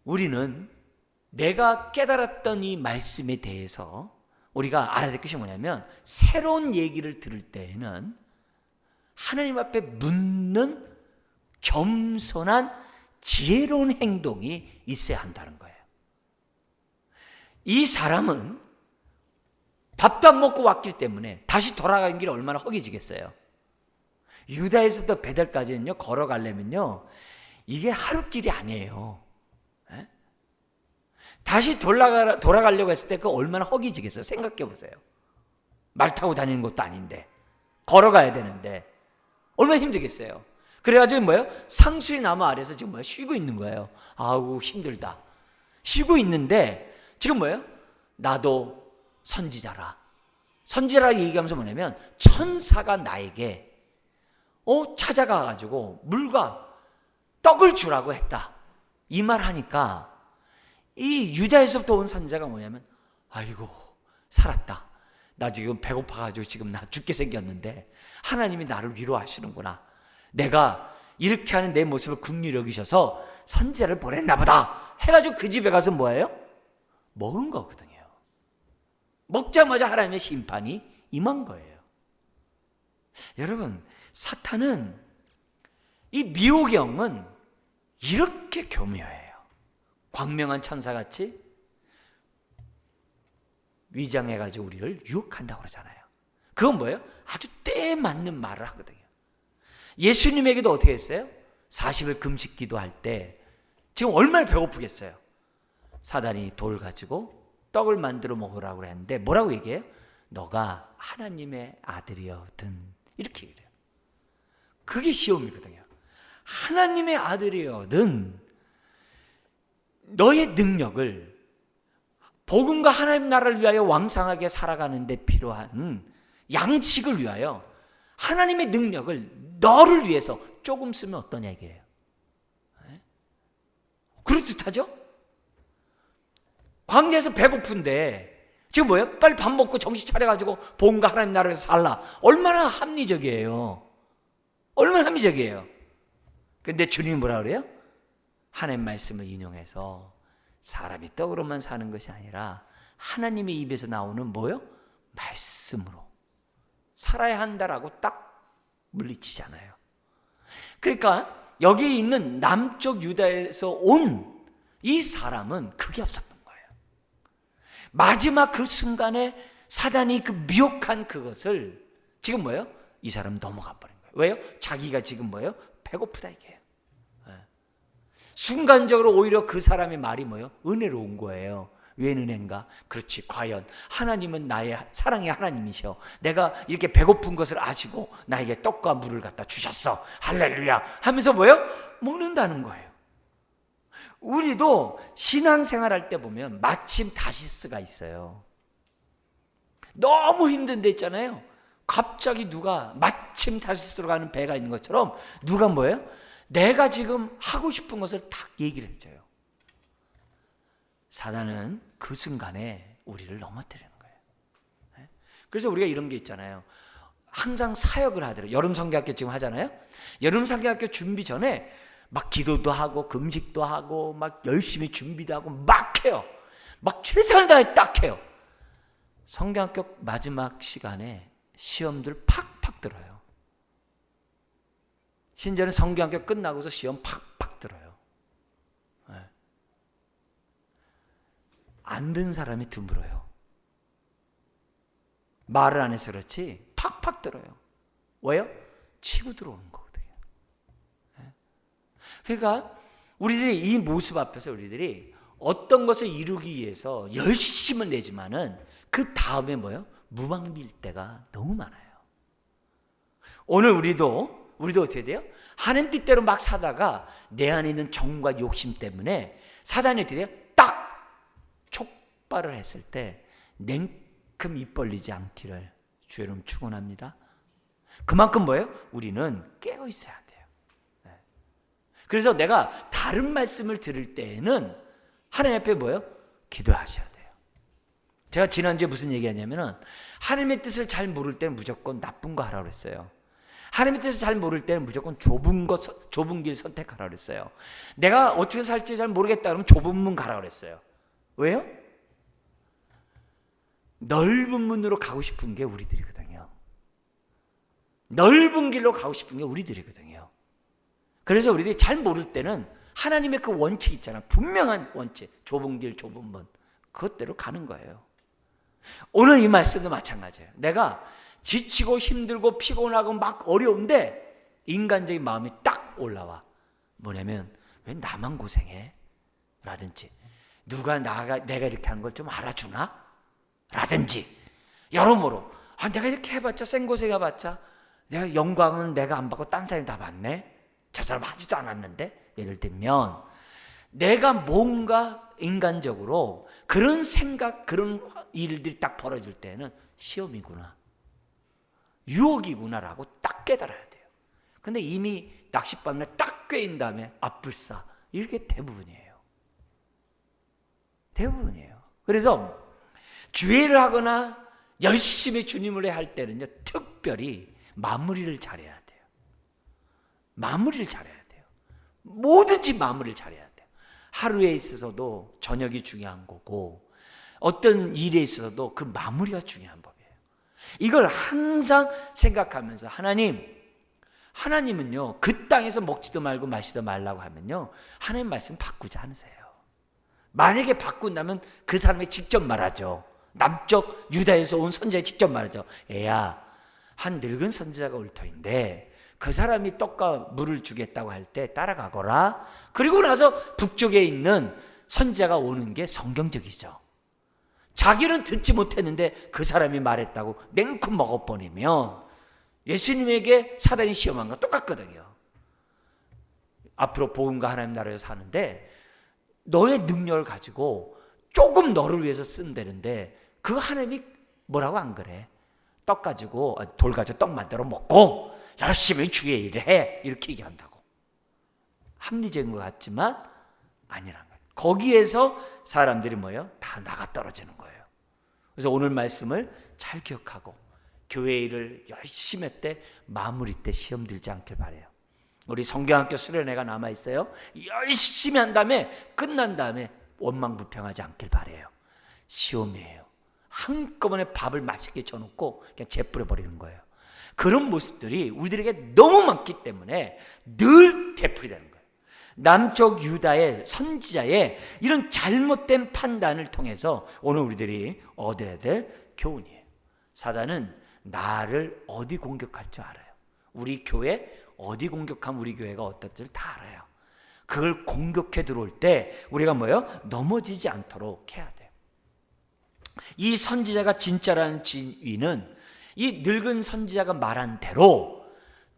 우리는 내가 깨달았던 이 말씀에 대해서 우리가 알아야 될 것이 뭐냐면 새로운 얘기를 들을 때에는 하나님 앞에 묻는 겸손한 지혜로운 행동이 있어야 한다는 거예요. 이 사람은 밥도 안 먹고 왔기 때문에 다시 돌아가는 길이 얼마나 허기지겠어요. 유다에서부터 베델까지는요, 걸어가려면요, 이게 하루 길이 아니에요. 에? 다시 돌아가려고 했을 때 그 얼마나 허기지겠어요. 생각해 보세요. 말 타고 다니는 것도 아닌데, 걸어가야 되는데 얼마나 힘들겠어요. 그래가지고 뭐예요? 상수리 나무 아래서 지금 쉬고 있는 거예요. 아우 힘들다. 쉬고 있는데 지금 뭐예요? 나도 선지자라. 선지자라 얘기하면서 뭐냐면 천사가 나에게 찾아가가지고 물과 떡을 주라고 했다. 이 말 하니까 이 유다에서부터 온 선지자가 뭐냐면 아이고 살았다. 나 지금 배고파가지고 지금 나 죽게 생겼는데 하나님이 나를 위로하시는구나. 내가 이렇게 하는 내 모습을 긍휼히 여기셔서 선지자를 보냈나 보다 해가지고 그 집에 가서 뭐예요? 먹은 거거든요. 먹자마자 하나님의 심판이 임한 거예요. 여러분, 사탄은 이 미혹의 영은 이렇게 교묘해요. 광명한 천사같이 위장해가지고 우리를 유혹한다고 그러잖아요. 그건 뭐예요? 아주 때에 맞는 말을 하거든요. 예수님에게도 어떻게 했어요? 40일 금식 기도할 때 지금 얼마나 배고프겠어요. 사단이 돌 가지고 떡을 만들어 먹으라고 했는데 뭐라고 얘기해요? 너가 하나님의 아들이여든 이렇게 얘기해요. 그게 시험이거든요. 하나님의 아들이여든 너의 능력을 복음과 하나님 나라를 위하여 왕성하게 살아가는 데 필요한 양식을 위하여 하나님의 능력을 너를 위해서 조금 쓰면 어떠냐 이게요. 그럴듯하죠? 광야에서 배고픈데 지금 뭐예요? 빨리 밥 먹고 정신 차려가지고 복음과 하나님 나라에서 살라. 얼마나 합리적이에요. 얼마나 합리적이에요. 근데 주님이 뭐라 그래요? 하나님 말씀을 인용해서 사람이 떡으로만 사는 것이 아니라 하나님의 입에서 나오는 뭐요? 말씀으로 살아야 한다라고 딱 물리치잖아요. 그러니까 여기에 있는 남쪽 유다에서 온 이 사람은 그게 없었던 거예요. 마지막 그 순간에 사단이 그 미혹한 그것을 지금 뭐예요? 이 사람은 넘어가 버린 거예요. 왜요? 자기가 지금 뭐예요? 배고프다 이게요. 순간적으로 오히려 그 사람의 말이 뭐예요? 은혜로운 거예요. 왜 은혜인가? 그렇지, 과연 하나님은 나의 사랑의 하나님이셔. 내가 이렇게 배고픈 것을 아시고 나에게 떡과 물을 갖다 주셨어. 할렐루야 하면서 뭐예요? 먹는다는 거예요. 우리도 신앙생활할 때 보면 마침 다시스가 있어요. 너무 힘든 데 있잖아요. 갑자기 누가 마침 다시스로 가는 배가 있는 것처럼 누가 뭐예요? 내가 지금 하고 싶은 것을 딱 얘기를 해줘요. 사단은 그 순간에 우리를 넘어뜨리는 거예요. 그래서 우리가 이런 게 있잖아요. 항상 사역을 하더라고요. 여름 성경학교 지금 하잖아요. 여름 성경학교 준비 전에 막 기도도 하고 금식도 하고 막 열심히 준비도 하고 막 해요. 막 최선을 다해 딱 해요. 성경학교 마지막 시간에 시험들 팍팍 들어요. 심지어는 성경학교 끝나고서 시험 팍팍 들어요. 안 든 사람이 드물어요. 말을 안 해서 그렇지 팍팍 들어요. 왜요? 치고 들어오는 거거든요. 그러니까 우리들이 이 모습 앞에서 우리들이 어떤 것을 이루기 위해서 열심을 내지만은 그 다음에 뭐예요? 무방비일 때가 너무 많아요. 오늘 우리도 어떻게 돼요? 하나님 뜻대로 막 사다가 내 안에 있는 정과 욕심 때문에 사단이 어떻게 돼요? 딱 촉발을 했을 때 냉큼 입 벌리지 않기를 주의 이름 축원합니다. 그만큼 뭐예요? 우리는 깨어 있어야 돼요. 그래서 내가 다른 말씀을 들을 때에는 하나님 앞에 뭐예요? 기도하셔야 돼요. 제가 지난주에 무슨 얘기하냐면은 하나님의 뜻을 잘 모를 때는 무조건 나쁜 거 하라고 그랬어요. 하나님의 뜻을 잘 모를 때는 무조건 좁은 길 선택하라고 그랬어요. 내가 어떻게 살지 잘 모르겠다 그러면 좁은 문 가라고 그랬어요. 왜요? 넓은 문으로 가고 싶은 게 우리들이거든요. 넓은 길로 가고 싶은 게 우리들이거든요. 그래서 우리들이 잘 모를 때는 하나님의 그 원칙 있잖아요. 분명한 원칙. 좁은 길, 좁은 문. 그것대로 가는 거예요. 오늘 이 말씀도 마찬가지예요. 내가 지치고 힘들고 피곤하고 막 어려운데 인간적인 마음이 딱 올라와. 뭐냐면 왜 나만 고생해? 라든지 누가 내가 이렇게 하는 걸 좀 알아주나? 라든지 여러모로 내가 이렇게 해봤자 생고생 해봤자 내가 영광은 내가 안 받고 딴 사람이 다 받네? 저 사람 하지도 않았는데? 예를 들면 내가 뭔가 인간적으로 그런 생각 그런 일들이 딱 벌어질 때는 시험이구나 유혹이구나라고 딱 깨달아야 돼요. 근데 이미 낚싯바늘에 딱 꿰인 다음에 불싸 이렇게 대부분이에요. 그래서 주의를 하거나 열심히 주님을 할 때는요 특별히 마무리를 잘해야 돼요. 뭐든지 마무리를 잘해야 돼요. 하루에 있어서도 저녁이 중요한 거고 어떤 일에 있어서도 그 마무리가 중요한 법이에요. 이걸 항상 생각하면서 하나님은요 그 땅에서 먹지도 말고 마시도 말라고 하면요 하나님 말씀 바꾸지 않으세요. 만약에 바꾼다면 그 사람이 직접 말하죠. 남쪽 유다에서 온 선지자가 직접 말하죠. 애야 한 늙은 선지자가 올 터인데 그 사람이 떡과 물을 주겠다고 할 때 따라가거라. 그리고 나서 북쪽에 있는 선지자가 오는 게 성경적이죠. 자기는 듣지 못했는데 그 사람이 말했다고 냉큼 먹어버리면 예수님에게 사단이 시험한 건 똑같거든요. 앞으로 복음과 하나님 나라에서 사는데 너의 능력을 가지고 조금 너를 위해서 쓴다는데 그 하나님이 뭐라고 안 그래? 떡 가지고 돌 가지고 떡 만들어 먹고 열심히 주의 일을 해 이렇게 얘기한다고. 합리적인 것 같지만 아니란 거예요. 거기에서 사람들이 뭐예요? 다 나가 떨어지는 거예요. 그래서 오늘 말씀을 잘 기억하고 교회 일을 열심히 할 때 마무리 때 시험 들지 않길 바라요. 우리 성경학교 수련회가 남아있어요. 열심히 한 다음에 끝난 다음에 원망불평하지 않길 바라요. 시험이에요. 한꺼번에 밥을 맛있게 져놓고 그냥 재뿌려버리는 거예요. 그런 모습들이 우리들에게 너무 많기 때문에 늘 되풀이되는 거예요. 남쪽 유다의 선지자의 이런 잘못된 판단을 통해서 오늘 우리들이 얻어야 될 교훈이에요. 사단은 나를 어디 공격할 줄 알아요. 우리 교회 어디 공격하면 우리 교회가 어떨지를 다 알아요. 그걸 공격해 들어올 때 우리가 뭐예요? 넘어지지 않도록 해야 돼요. 이 선지자가 진짜라는 진위는 이 늙은 선지자가 말한 대로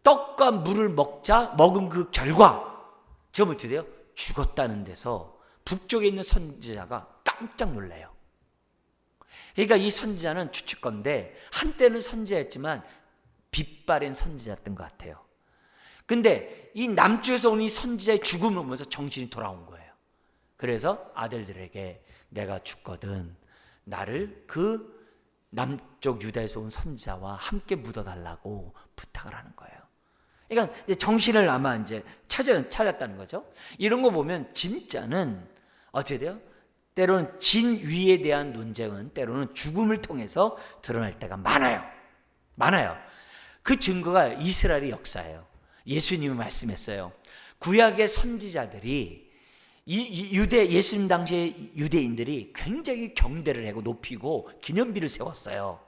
떡과 물을 먹은 그 결과 지금 어떻게 돼요? 죽었다는 데서 북쪽에 있는 선지자가 깜짝 놀래요. 그러니까 이 선지자는 추측건데 한때는 선지자였지만 빛바랜 선지자였던 것 같아요. 근데 이 남쪽에서 온 이 선지자의 죽음을 보면서 정신이 돌아온 거예요. 그래서 아들들에게 내가 죽거든 나를 그 남쪽 유다에서 온 선지자와 함께 묻어달라고 부탁을 하는 거예요. 그러니까 정신을 아마 이제 찾았다는 거죠. 이런 거 보면 진짜는 어떻게 돼요? 때로는 진위에 대한 논쟁은 때로는 죽음을 통해서 드러날 때가 많아요. 그 증거가 이스라엘의 역사예요. 예수님이 말씀했어요. 구약의 선지자들이 예수님 당시의 유대인들이 굉장히 경대를 하고 높이고 기념비를 세웠어요.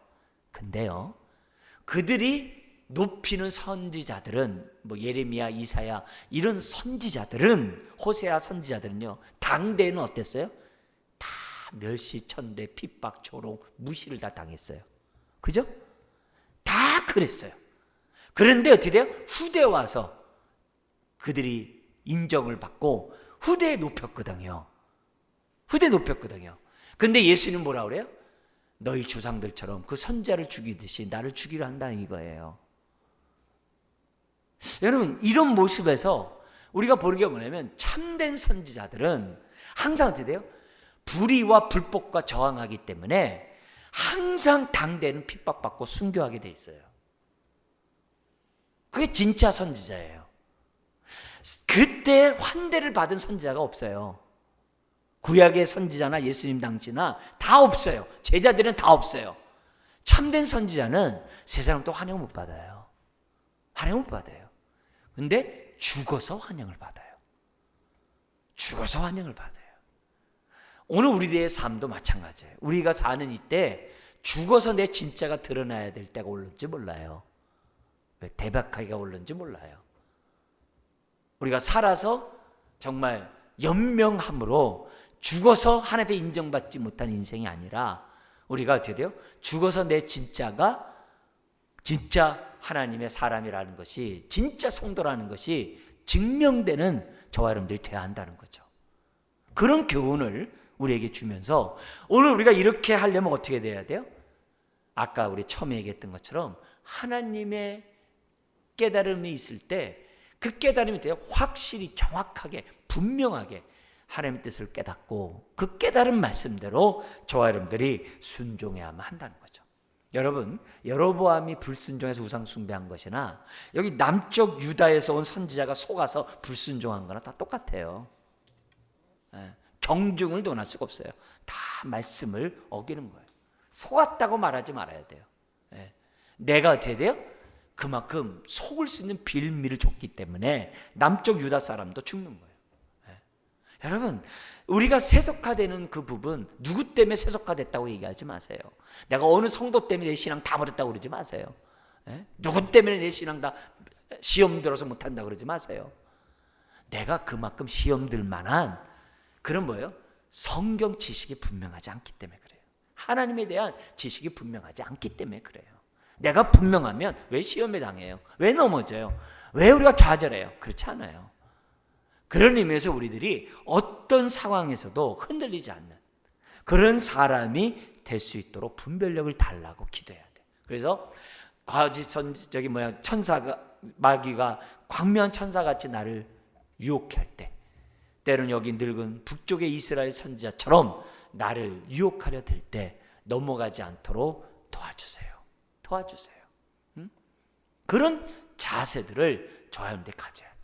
근데요, 그들이 높이는 선지자들은 예레미야, 이사야 이런 선지자들은 호세아 선지자들은요 당대에는 어땠어요? 다 멸시, 천대, 핍박, 조롱, 무시를 다 당했어요. 그죠? 다 그랬어요. 그런데 어떻게 돼요? 후대에 와서 그들이 인정을 받고 후대에 높였거든요. 근데 예수님은 뭐라 그래요? 너희 조상들처럼 그 선자를 죽이듯이 나를 죽이려 한다는 이거예요. 여러분, 이런 모습에서 우리가 보는 게 뭐냐면 참된 선지자들은 항상 어떻게 돼요? 불의와 불법과 저항하기 때문에 항상 당대는 핍박받고 순교하게 돼 있어요. 그게 진짜 선지자예요. 그때 환대를 받은 선지자가 없어요. 구약의 선지자나 예수님 당시나 다 없어요. 제자들은 다 없어요. 참된 선지자는 세상 또 환영 못 받아요. 근데 죽어서 환영을 받아요. 오늘 우리들의 삶도 마찬가지예요. 우리가 사는 이때 죽어서 내 진짜가 드러나야 될 때가 올는지 몰라요. 왜 대박하기가 올는지 몰라요. 우리가 살아서 정말 연명함으로 죽어서 하나님의 인정받지 못한 인생이 아니라 우리가 어떻게 돼요? 죽어서 내 진짜가 진짜 하나님의 사람이라는 것이, 진짜 성도라는 것이 증명되는 저와 여러분들이 되어야 한다는 거죠. 그런 교훈을 우리에게 주면서 오늘 우리가 이렇게 하려면 어떻게 돼야 돼요? 아까 우리 처음에 얘기했던 것처럼 하나님의 깨달음이 있을 때 그 깨달음이 되게 확실히 정확하게 분명하게 하나님의 뜻을 깨닫고 그 깨달은 말씀대로 저와 여러분들이 순종해야만 한다는 거죠. 여러분, 여로보암이 불순종해서 우상 숭배한 것이나 여기 남쪽 유다에서 온 선지자가 속아서 불순종한 거나 다 똑같아요. 경중을 논할 수가 없어요. 다 말씀을 어기는 거예요. 속았다고 말하지 말아야 돼요. 내가 어떻게 돼요? 그만큼 속을 수 있는 빌미를 줬기 때문에 남쪽 유다 사람도 죽는 거예요. 여러분, 우리가 세속화되는 그 부분 누구 때문에 세속화됐다고 얘기하지 마세요. 내가 어느 성도 때문에 내 신앙 다 버렸다고 그러지 마세요. 누구 때문에 내 신앙 다 시험 들어서 못한다고 그러지 마세요. 내가 그만큼 시험 들 만한 그런 뭐예요? 성경 지식이 분명하지 않기 때문에 그래요. 하나님에 대한 지식이 분명하지 않기 때문에 그래요. 내가 분명하면 왜 시험에 당해요? 왜 넘어져요? 왜 우리가 좌절해요? 그렇지 않아요. 그런 의미에서 우리들이 어떤 상황에서도 흔들리지 않는 그런 사람이 될 수 있도록 분별력을 달라고 기도해야 돼요. 그래서 천사가 마귀가 광명한 천사같이 나를 유혹할 때, 때로는 여기 늙은 북쪽의 이스라엘 선지자처럼 나를 유혹하려 들 때 넘어가지 않도록 도와주세요. 그런 자세들을 저와 여러분들이 가져야 돼요.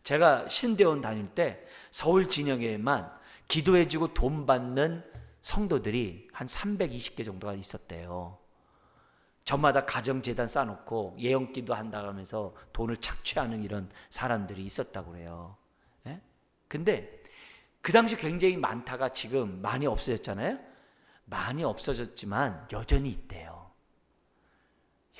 제가 신대원 다닐 때 서울 진영에만 기도해주고 돈 받는 성도들이 한 320개 정도가 있었대요. 저마다 가정재단 쌓아놓고 예언기도 한다고 하면서 돈을 착취하는 이런 사람들이 있었다고 그래요. 근데 그 당시 굉장히 많다가 지금 많이 없어졌잖아요. 많이 없어졌지만 여전히 있대요.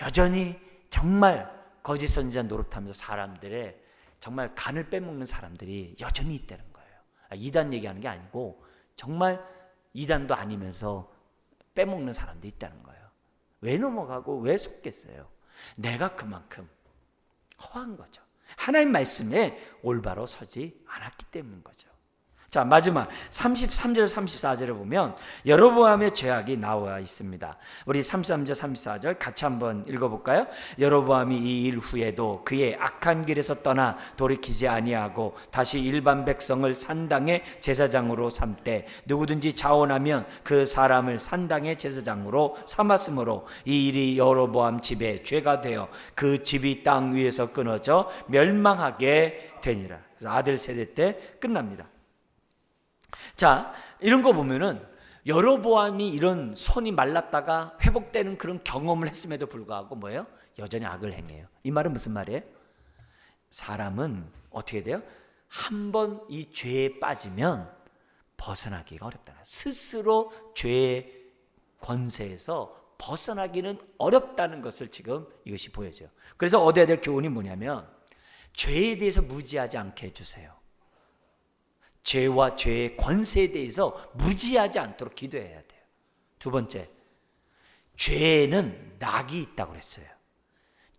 여전히 정말 거짓 선지자 노릇하면서 사람들의 정말 간을 빼먹는 사람들이 여전히 있다는 거예요. 이단 얘기하는 게 아니고 정말 이단도 아니면서 빼먹는 사람들이 있다는 거예요. 왜 넘어가고 왜 속겠어요? 내가 그만큼 허한 거죠. 하나님 말씀에 올바로 서지 않았기 때문인 거죠. 자, 마지막 33절 34절을 보면 여로보암의 죄악이 나와 있습니다. 우리 33절 34절 같이 한번 읽어볼까요? 여로보암이 이 일 후에도 그의 악한 길에서 떠나 돌이키지 아니하고 다시 일반 백성을 산당의 제사장으로 삼되 누구든지 자원하면 그 사람을 산당의 제사장으로 삼았으므로 이 일이 여로보암 집에 죄가 되어 그 집이 땅 위에서 끊어져 멸망하게 되니라. 그래서 아들 세대 때 끝납니다. 자, 이런 거 보면은 여로보암이 이런 손이 말랐다가 회복되는 그런 경험을 했음에도 불구하고 뭐예요? 여전히 악을 행해요. 이 말은 무슨 말이에요? 사람은 어떻게 돼요? 한번 이 죄에 빠지면 벗어나기가 어렵다. 스스로 죄의 권세에서 벗어나기는 어렵다는 것을 지금 이것이 보여줘요. 그래서 얻어야 될 교훈이 뭐냐면 죄에 대해서 무지하지 않게 해주세요. 죄와 죄의 권세에 대해서 무지하지 않도록 기도해야 돼요. 두 번째, 죄에는 낙이 있다고 그랬어요.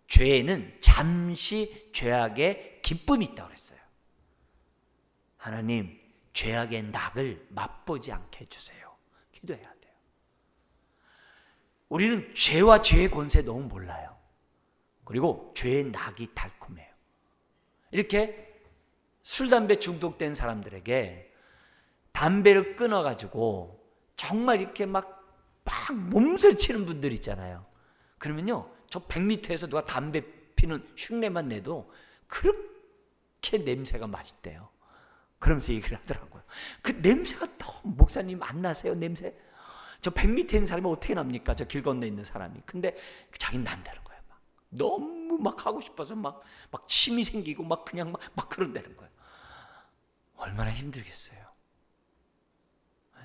죄에는 잠시 죄악의 기쁨이 있다고 그랬어요. 하나님, 죄악의 낙을 맛보지 않게 해주세요. 기도해야 돼요. 우리는 죄와 죄의 권세 너무 몰라요. 그리고 죄의 낙이 달콤해요. 이렇게 술, 담배 중독된 사람들에게 담배를 끊어가지고 정말 이렇게 막 몸살 치는 분들 있잖아요. 그러면요, 저 100m에서 누가 담배 피는 흉내만 내도 그렇게 냄새가 맛있대요. 그러면서 얘기를 하더라고요. 그 냄새가 너무, 목사님 안 나세요, 냄새? 저 100m에 있는 사람이 어떻게 납니까? 저 길 건너에 있는 사람이. 근데 자기는 난다는 거예요. 너무 막 하고 싶어서 막 침이 생기고 막 그냥 막 그런다는 거예요. 얼마나 힘들겠어요. 네.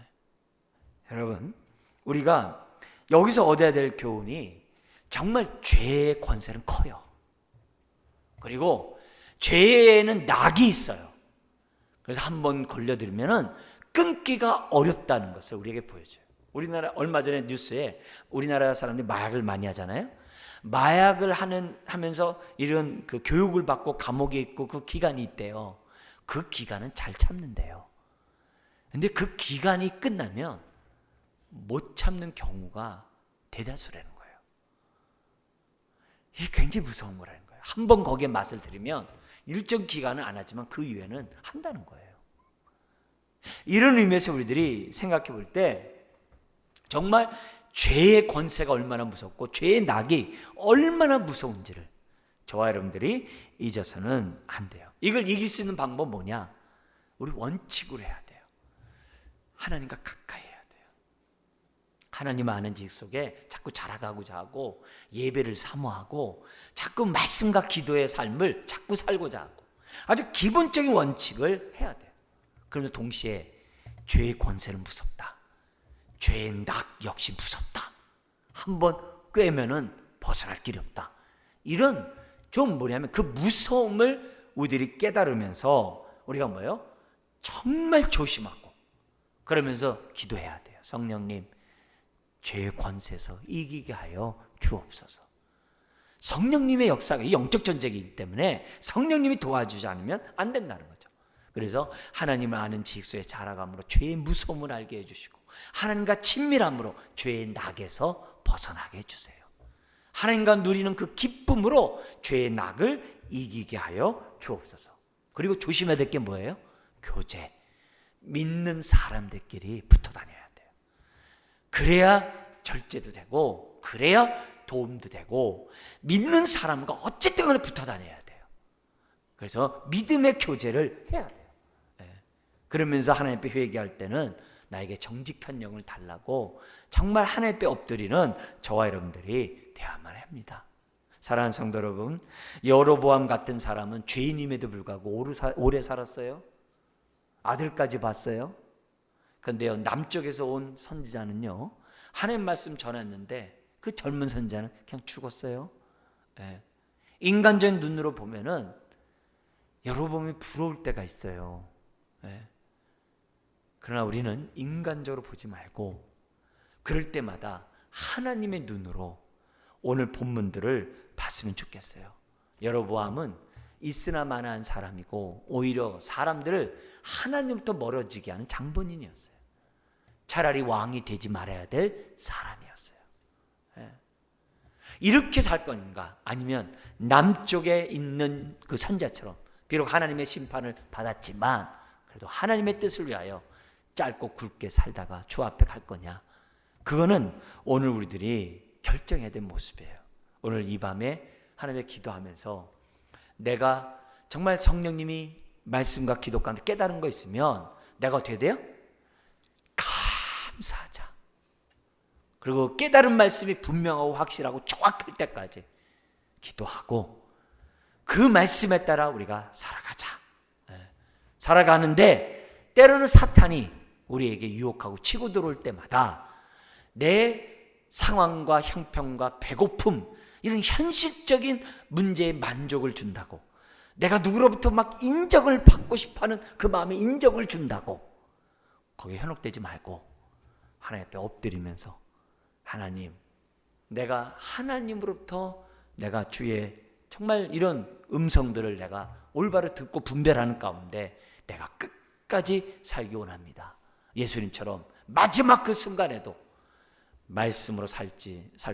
여러분, 우리가 여기서 얻어야 될 교훈이 정말 죄의 권세는 커요. 그리고 죄에는 낙이 있어요. 그래서 한번 걸려들면은 끊기가 어렵다는 것을 우리에게 보여줘요. 우리나라 얼마 전에 뉴스에 우리나라 사람들이 마약을 많이 하잖아요. 마약을 하면서 이런 그 교육을 받고 감옥에 있고 그 기간이 있대요. 그 기간은 잘 참는데요. 근데 그 기간이 끝나면 못 참는 경우가 대다수라는 거예요. 이게 굉장히 무서운 거라는 거예요. 한번 거기에 맛을 들이면 일정 기간은 안 하지만 그 이후에는 한다는 거예요. 이런 의미에서 우리들이 생각해 볼 때 정말 죄의 권세가 얼마나 무섭고 죄의 낙이 얼마나 무서운지를 저와 여러분들이 잊어서는 안 돼요. 이걸 이길 수 있는 방법은 뭐냐? 우리 원칙으로 해야 돼요. 하나님과 가까이 해야 돼요. 하나님 아는 지식 속에 자꾸 자라가고자 하고 예배를 사모하고 자꾸 말씀과 기도의 삶을 자꾸 살고자 하고 아주 기본적인 원칙을 해야 돼요. 그러면서 동시에 죄의 권세는 무섭다. 죄의 낙 역시 무섭다. 한번 꿰면은 벗어날 길이 없다. 이런 좀 뭐냐면 그 무서움을 우리들이 깨달으면서 우리가 뭐예요? 정말 조심하고 그러면서 기도해야 돼요. 성령님, 죄의 권세에서 이기게 하여 주옵소서. 성령님의 역사가 이 영적 전쟁이기 때문에 성령님이 도와주지 않으면 안 된다는 거죠. 그래서 하나님을 아는 지식 속에 자라감으로 죄의 무서움을 알게 해주시고 하나님과 친밀함으로 죄의 낙에서 벗어나게 해주세요. 하나님과 누리는 그 기쁨으로 죄의 낙을 이기게 하여 주옵소서. 그리고 조심해야 될 게 뭐예요? 교제. 믿는 사람들끼리 붙어 다녀야 돼요. 그래야 절제도 되고 그래야 도움도 되고 믿는 사람과 어쨌든 간에 붙어 다녀야 돼요. 그래서 믿음의 교제를 해야 돼요. 그러면서 하나님 앞에 회개할 때는 나에게 정직한 영을 달라고 정말 하나님 앞에 엎드리는 저와 여러분들이 되어야만 합니다. 사랑하는 성도 여러분, 여로보암 같은 사람은 죄인임에도 불구하고 오래 살았어요. 아들까지 봤어요. 그런데요, 남쪽에서 온 선지자는요, 하나님 말씀 전했는데 그 젊은 선지자는 그냥 죽었어요. 인간적인 눈으로 보면은 여로보암이 부러울 때가 있어요. 그러나 우리는 인간적으로 보지 말고 그럴 때마다 하나님의 눈으로 오늘 본문들을 봤으면 좋겠어요. 여로보암은 있으나 마나한 사람이고 오히려 사람들을 하나님부터 멀어지게 하는 장본인이었어요. 차라리 왕이 되지 말아야 될 사람이었어요. 이렇게 살 건가? 아니면 남쪽에 있는 그 선자처럼 비록 하나님의 심판을 받았지만 그래도 하나님의 뜻을 위하여 짧고 굵게 살다가 주 앞에 갈 거냐? 그거는 오늘 우리들이 결정해야 될 모습이에요. 오늘 이 밤에 하나님의 기도하면서 내가 정말 성령님이 말씀과 기도 가운데 깨달은 거 있으면 내가 어떻게 돼요? 감사하자. 그리고 깨달은 말씀이 분명하고 확실하고 정확할 때까지 기도하고 그 말씀에 따라 우리가 살아가자. 살아가는데 때로는 사탄이 우리에게 유혹하고 치고 들어올 때마다 내 상황과 형편과 배고픔 이런 현실적인 문제에 만족을 준다고 내가 누구로부터 막 인정을 받고 싶어하는 그 마음에 인정을 준다고 거기에 현혹되지 말고 하나님 앞에 엎드리면서 하나님, 내가 하나님으로부터 내가 주의 정말 이런 음성들을 내가 올바로 듣고 분별하는 가운데 내가 끝까지 살기 원합니다. 예수님처럼 마지막 그 순간에도 말씀으로 살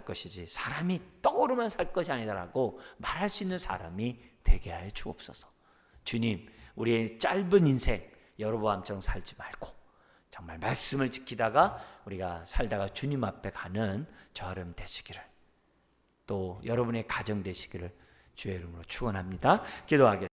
것이지 사람이 떡으로만 살 것이 아니다라고 말할 수 있는 사람이 되게 하여 주옵소서. 주님, 우리의 짧은 인생 여로보암처럼 살지 말고 정말 말씀을 지키다가 우리가 살다가 주님 앞에 가는 저 여러분 되시기를, 또 여러분의 가정 되시기를 주의 이름으로 축원합니다. 기도하겠습니다.